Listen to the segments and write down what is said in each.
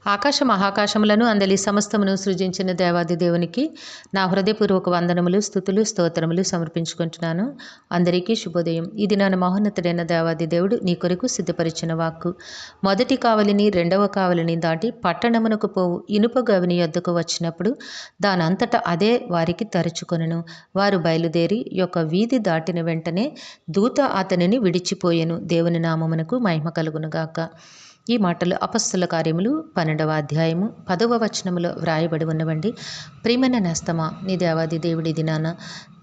ఆకాశ మహాకాశములను అందలి సమస్తమును సృజించిన దేవాది దేవునికి నా హృదయపూర్వక వందనములు, స్తుతులు, స్తోత్రములు సమర్పించుకుంటున్నాను. అందరికీ శుభోదయం. ఇది నా మహోన్నతుడైన దేవాది దేవుడు నీ కొరకు సిద్ధపరిచిన వాక్కు. మొదటి కావలిని రెండవ కావలిని దాటి పట్టణమునకు పోవు ఇనుప గవిని యొద్దకు వచ్చినప్పుడు దానంతట అదే వారికి తరుచుకొనెను. వారు బయలుదేరి యొక్క వీధి దాటిన వెంటనే దూత అతనిని విడిచిపోయెను. దేవుని నామమునకు మహిమ కలుగునుగాక. ఈ మాటలు అపొస్తలుల కార్యములు 12వ అధ్యాయము 10వ వచనములో వ్రాయబడి ఉన్నవండి. ప్రియమైన నేస్తమా, నీ దేవాది దేవుడి దినాన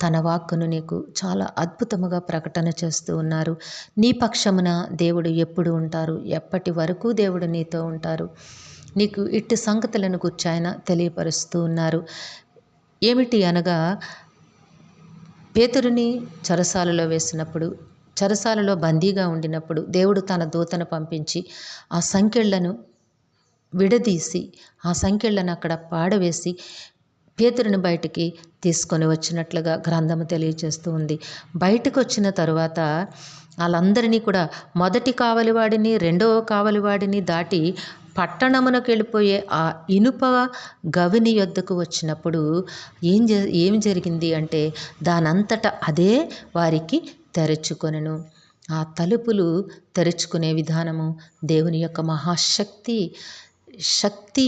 తన వాక్కును నీకు చాలా అద్భుతముగా ప్రకటన చేస్తూ ఉన్నారు. నీ పక్షమున దేవుడు ఎప్పుడు ఉంటారు, ఎప్పటి వరకు దేవుడు నీతో ఉంటారు, నీకు ఇట్టి సంగతులను గురించి ఆయన తెలియపరుస్తూ ఉన్నారు. ఏమిటి అనగా, పేతురుని చెరసాలలో వేసినప్పుడు, చెరసాలలో బందీగా ఉండినప్పుడు దేవుడు తన దూతను పంపించి ఆ సంకెళ్లను విడదీసి ఆ సంకెళ్లను అక్కడ పాడవేసి పేతురుని బయటికి తీసుకొని వచ్చినట్లుగా గ్రంథము తెలియజేస్తూ ఉంది. బయటకు వచ్చిన తరువాత వాళ్ళందరినీ కూడా మొదటి కావలివాడిని రెండవ కావలివాడిని దాటి పట్టణమునకు వెళ్ళిపోయే ఆ ఇనుప గవిని యొద్దకు వచ్చినప్పుడు ఏం జరిగింది అంటే, దానంతట అదే వారికి తెరుచుకొనెను. ఆ తలుపులు తెరుచుకునే విధానము దేవుని యొక్క శక్తి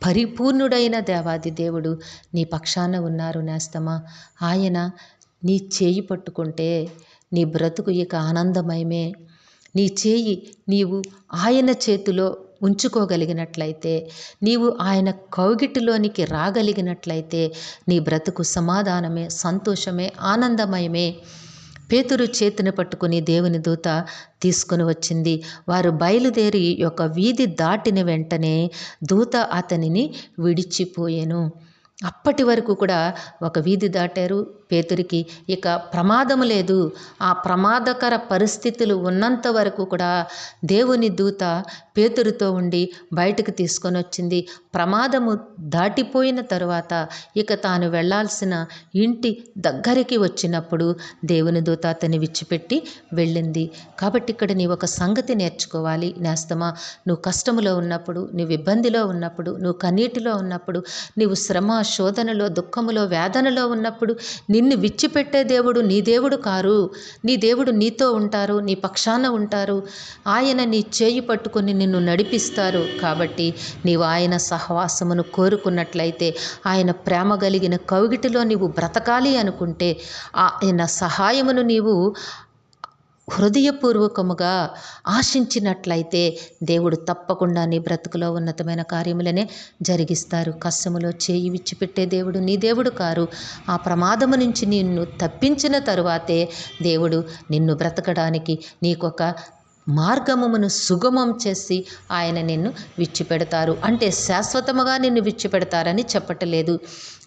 పరిపూర్ణుడైన దేవాది దేవుడు నీ పక్షాన ఉన్నారు నేస్తమా. ఆయన నీ చేయి పట్టుకుంటే నీ బ్రతుకు ఇక ఆనందమయమే. నీ చేయి నీవు ఆయన చేతిలో ఉంచుకోగలిగినట్లయితే, నీవు ఆయన కౌగిటిలోనికి రాగలిగినట్లయితే నీ బ్రతుకు సమాధానమే, సంతోషమే, ఆనందమయమే. పేతురు చేతిని పట్టుకుని దేవుని దూత తీసుకుని వచ్చింది. వారు బయలుదేరి ఒక వీధి దాటిన వెంటనే దూత అతనిని విడిచిపోయెను. అప్పటి వరకు కూడా ఒక వీధి దాటారు. పేతురికి ఇక ప్రమాదము లేదు. ఆ ప్రమాదకర పరిస్థితులు ఉన్నంత వరకు కూడా దేవుని దూత పేతురుతో ఉండి బయటకు తీసుకొని వచ్చింది. ప్రమాదము దాటిపోయిన తరువాత ఇక తాను వెళ్ళాల్సిన ఇంటి దగ్గరికి వచ్చినప్పుడు దేవుని దూత అతన్ని విడిచిపెట్టి వెళ్ళింది. కాబట్టి ఇక్కడ నీవు ఒక సంగతి నేర్చుకోవాలి నేస్తమా. నువ్వు కష్టములో ఉన్నప్పుడు, నువ్వు ఇబ్బందిలో ఉన్నప్పుడు, నువ్వు కన్నీటిలో ఉన్నప్పుడు, నీవు శ్రమ, శోధనలో, దుఃఖములో, వేదనలో ఉన్నప్పుడు నిన్ను విడిచిపెట్టే దేవుడు నీ దేవుడు కారు. నీ దేవుడు నీతో ఉంటారు, నీ పక్షాన ఉంటారు. ఆయన నీ చేయి పట్టుకొని నిన్ను నడిపిస్తారు. కాబట్టి నీవు ఆయన సహవాసమును కోరుకున్నట్లయితే, ఆయన ప్రేమ కలిగిన కౌగిటిలో నీవు బ్రతకాలి అనుకుంటే, ఆయన సహాయమును నీవు హృదయపూర్వకముగా ఆశించినట్లయితే దేవుడు తప్పకుండా నీ బ్రతుకులో ఉన్నతమైన కార్యములనే జరిగిస్తారు. కష్టములో చేయి విడిచిపెట్టే దేవుడు నీ దేవుడు కారు. ఆ ప్రమాదము నుంచి నిన్ను తప్పించిన తరువాతే దేవుడు నిన్ను బ్రతకడానికి నీకొక మార్గమును సుగమం చేసి ఆయన నిన్ను విడిచిపెడతారు. అంటే శాశ్వతముగా నిన్ను విడిచిపెడతారని చెప్పటలేదు.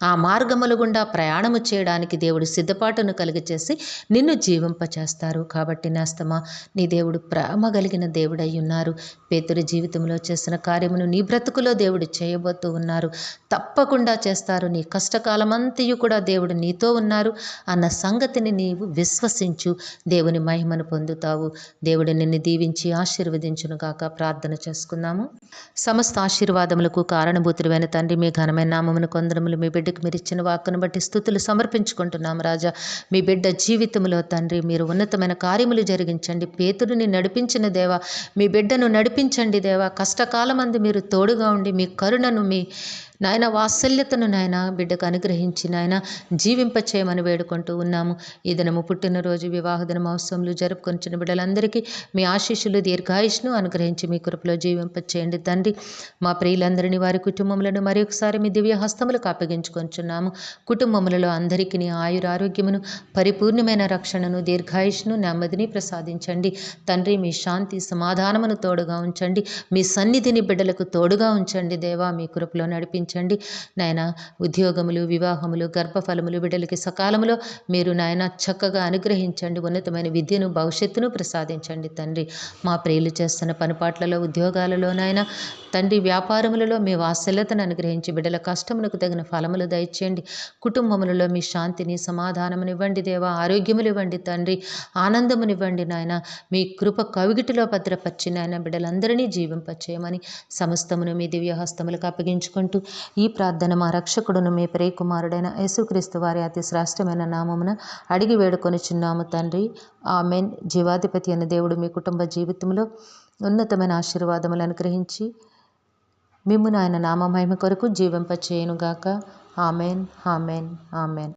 ఆ మార్గముల గుండా ప్రయాణము చేయడానికి దేవుడు సిద్ధపాటును కలిగచేసి నిన్ను జీవింపచేస్తారు. కాబట్టి నేస్తమా, నీ దేవుడు ప్రేమ కలిగిన దేవుడై ఉన్నారు. పేతురు జీవితంలో చేసిన కార్యమును నీ బ్రతుకులో దేవుడు చేయబోతూ ఉన్నారు. తప్పకుండా చేస్తారు. నీ కష్టకాలమంతయు కూడా దేవుడు నీతో ఉన్నారు అన్న సంగతిని నీవు విశ్వసించు. దేవుని మహిమను పొందుతావు. దేవుడు నిన్ను దీవించి ఆశీర్వదించును గాక. ప్రార్థన చేసుకుందాము. సమస్త ఆశీర్వాదములకు కారణభూతుడైన తండ్రి, మీ ఘనమైన నామమును కొందరములు మీ బిడ్డకు మీరు ఇచ్చిన వాక్కును బట్టి స్తుతులు సమర్పించుకుంటున్నాము రాజా. మీ బిడ్డ జీవితంలో తండ్రి మీరు ఉన్నతమైన కార్యములు జరిగించండి. పేతురుని నడిపించిన దేవా, మీ బిడ్డను నడిపించండి దేవా. కష్టకాలమందు మీరు తోడుగా ఉండి మీ కరుణను, మీ నాయన వాత్సల్యతను నాయన బిడ్డకు అనుగ్రహించి నాయన జీవింపచేయమని వేడుకుంటూ ఉన్నాము. ఈ దినము పుట్టినరోజు, వివాహ దిన మహోత్సవములు జరుపుకొంచిన బిడ్డలందరికీ మీ ఆశీస్సులు, దీర్ఘాయుష్ను అనుగ్రహించి మీ కృపలో జీవింపచేయండి తండ్రి. మా ప్రియులందరినీ, వారి కుటుంబములను మరొకసారి మీ దివ్య హస్తములకు అప్పగించుకొంచున్నాము. కుటుంబములలో అందరికీ నీ ఆయురారోగ్యమును, పరిపూర్ణమైన రక్షణను, దీర్ఘాయుష్ను, నెమ్మదిని ప్రసాదించండి తండ్రి. మీ శాంతి సమాధానమును తోడుగా ఉంచండి. మీ సన్నిధిని బిడ్డలకు తోడుగా ఉంచండి దేవా. మీ కృపలో నడిపించండి నాయన. ఉద్యోగములు, వివాహములు, గర్భఫలములు బిడ్డలకి సకాలములో మీరు నాయన చక్కగా అనుగ్రహించండి. ఉన్నతమైన విద్యను, భవిష్యత్తును ప్రసాదించండి తండ్రి. మా ప్రియులు చేస్తున్న పనిపాట్లలో, ఉద్యోగాలలో నాయన తండ్రి వ్యాపారములలో మీ వాత్సల్యతను అనుగ్రహించి బిడ్డల కష్టమునకు తగిన ఫలములు దయచేయండి. కుటుంబములలో మీ శాంతిని సమాధానమునివ్వండి దేవా. ఆరోగ్యమునివ్వండి తండ్రి. ఆనందమునివ్వండి నాయన. మీ కృప కవిగిటిలో భద్రపరిచి నాయన బిడ్డలందరినీ జీవింపచేయమని సమస్తమును మీ దివ్య హస్తములకు అప్పగించుకుంటూ ఈ ప్రార్థన మా రక్షకుడును మీ ప్రియకుమారుడైన యేసుక్రీస్తు వారి అతి శ్రేష్టమైన నామమున అడిగి వేడుకొనిచున్నాము తండ్రి. ఆమెన్. జీవాధిపతి అయిన దేవుడు మీ కుటుంబ జీవితంలో ఉన్నతమైన ఆశీర్వాదములు అనుగ్రహించి మిమ్మును ఆయన నామ మహిమ కొరకు జీవింపచేయునుగాక. ఆమెన్. ఆమెన్. ఆమెన్.